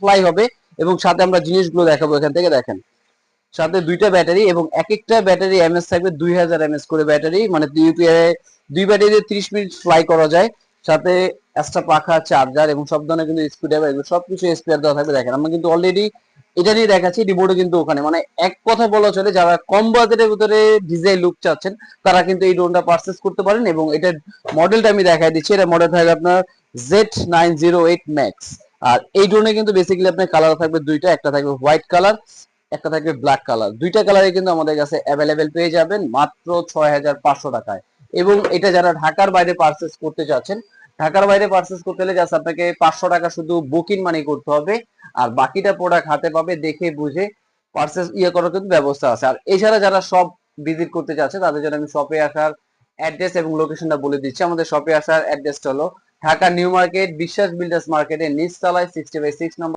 Fly হবে এবং সাথে আমরা জিনিসগুলো দেখাবো এখান থেকে দেখেন। সাথে দুইটা ব্যাটারি এবং এক একটা ব্যাটারি এমএস থাকবে 2000 এমএস করে ব্যাটারি, মানে দুই ব্যাটারি দিয়ে 30 মিনিট ফ্লাই করা যায়। সাথে এক্সট্রা পাখা, চার্জার এবং সব ধরনের কিন্তু স্ক্রুড্রাইভার এগুলো সবকিছু স্পেয়ার দেওয়া থাকবে। দেখেন আমরা কিন্তু অলরেডি এটা নিয়ে দেখাচ্ছি, রিমোটও কিন্তু ওখানে, মানে এক কথা বলা চলে যারা কম বাজেটের ভিতরে ডিজাইন লুক চাচ্ছেন তারা কিন্তু এই ড্রোনটা পারচেজ করতে পারেন। এবং এটার মডেলটা আমি দেখাই দিচ্ছি, এটা মডেল থাকবে আপনার Z908 Max। আর এই ড্রোনে কিন্তু বেসিক্যালি আপনার কালার থাকবে দুইটা, একটা থাকবে হোয়াইট কালার, একটা থাকবে ব্ল্যাক কালার। দুইটা কালারে কিন্তু আমাদের কাছে অ্যাভেলেবেল পেয়ে যাবেন মাত্র 6500 টাকায়। এবং এটা যারা ঢাকার বাইরে পারচেজ করতে চাচ্ছেন, ঢাকার বাইরে পারচেজ করতে হলে জাস্ট আপনাকে 500 টাকা শুধু বুকিং মানি করতে হবে, আর বাকিটা প্রোডাক্ট হাতে পাবে, দেখে বুঝে পারচেজ করার কিন্তু ব্যবস্থা আছে। আর এছাড়া যারা সব ভিজিট করতে চাচ্ছে তাদের জন্য আমি শপে আসার অ্যাড্রেস এবং লোকেশনটা বলে দিচ্ছি। আমাদের শপে আসার অ্যাড্রেসটা হলো ঢাকা নিউ মার্কেট বিশ্বাস বিল্ডার্স মার্কেটের নিচতলায় 60/6 নম্বর